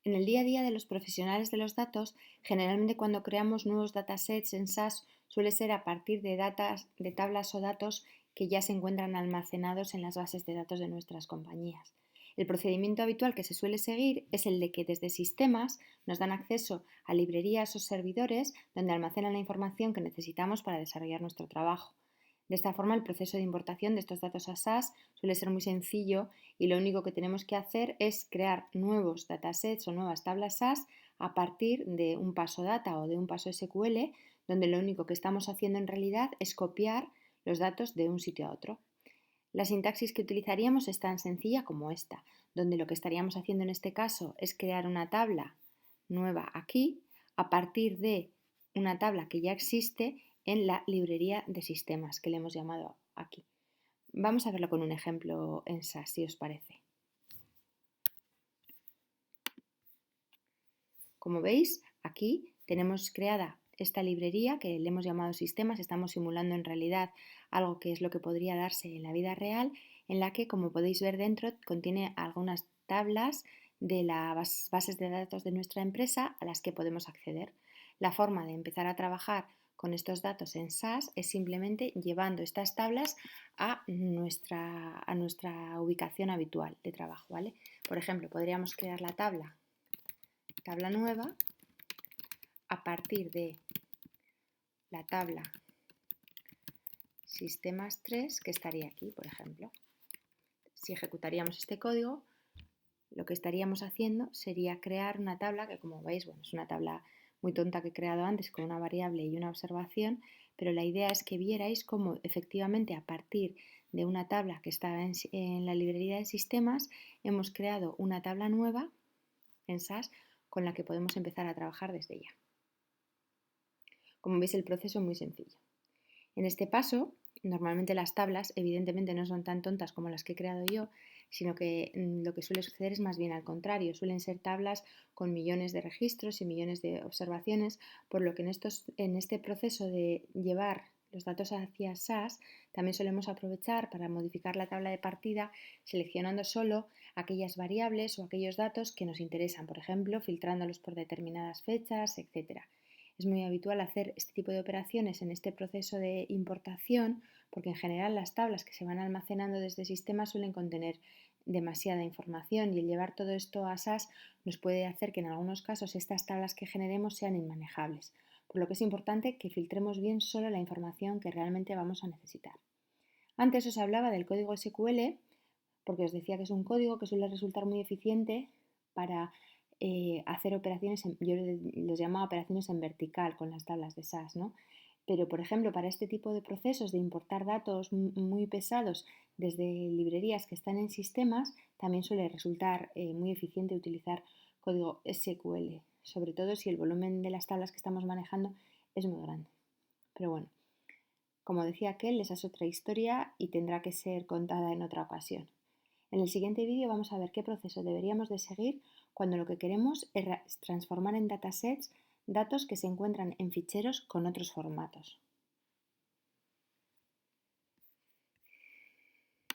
En el día a día de los profesionales de los datos, generalmente cuando creamos nuevos datasets en SAS suele ser a partir de tablas o datos que ya se encuentran almacenados en las bases de datos de nuestras compañías. El procedimiento habitual que se suele seguir es el de que desde sistemas nos dan acceso a librerías o servidores donde almacenan la información que necesitamos para desarrollar nuestro trabajo. De esta forma, el proceso de importación de estos datos a SAS suele ser muy sencillo y lo único que tenemos que hacer es crear nuevos datasets o nuevas tablas SAS a partir de un paso data o de un paso SQL, donde lo único que estamos haciendo en realidad es copiar los datos de un sitio a otro. La sintaxis que utilizaríamos es tan sencilla como esta, donde lo que estaríamos haciendo en este caso es crear una tabla nueva aquí a partir de una tabla que ya existe en la librería de sistemas que le hemos llamado aquí. Vamos a verlo con un ejemplo en SAS, si os parece. Como veis, aquí tenemos creada esta librería que le hemos llamado sistemas. Estamos simulando en realidad algo que es lo que podría darse en la vida real, en la que, como podéis ver dentro, contiene algunas tablas de las bases de datos de nuestra empresa a las que podemos acceder. La forma de empezar a trabajar con estos datos en SAS es simplemente llevando estas tablas a nuestra ubicación habitual de trabajo, ¿vale? Por ejemplo, podríamos crear la tabla nueva a partir de la tabla sistemas 3 que estaría aquí, por ejemplo. Si ejecutaríamos este código, lo que estaríamos haciendo sería crear una tabla que, como veis, bueno, es una tabla muy tonta que he creado antes con una variable y una observación, pero la idea es que vierais cómo efectivamente a partir de una tabla que está en la librería de sistemas hemos creado una tabla nueva en SAS con la que podemos empezar a trabajar desde ya. Como veis, el proceso es muy sencillo. En este paso, normalmente las tablas evidentemente no son tan tontas como las que he creado yo, sino que lo que suele suceder es más bien al contrario. Suelen ser tablas con millones de registros y millones de observaciones, por lo que en este proceso de llevar los datos hacia SAS también solemos aprovechar para modificar la tabla de partida seleccionando solo aquellas variables o aquellos datos que nos interesan, por ejemplo, filtrándolos por determinadas fechas, etc. Es muy habitual hacer este tipo de operaciones en este proceso de importación porque en general las tablas que se van almacenando desde el sistema suelen contener demasiada información y el llevar todo esto a SAS nos puede hacer que en algunos casos estas tablas que generemos sean inmanejables, por lo que es importante que filtremos bien solo la información que realmente vamos a necesitar. Antes os hablaba del código SQL porque os decía que es un código que suele resultar muy eficiente para hacer operaciones, yo los llamaba operaciones en vertical con las tablas de SAS, ¿no? Pero, por ejemplo, para este tipo de procesos de importar datos muy pesados desde librerías que están en sistemas, también suele resultar muy eficiente utilizar código SQL, sobre todo si el volumen de las tablas que estamos manejando es muy grande. Pero bueno, como decía aquel, esa es otra historia y tendrá que ser contada en otra ocasión. En el siguiente vídeo vamos a ver qué proceso deberíamos de seguir cuando lo que queremos es transformar en datasets datos que se encuentran en ficheros con otros formatos.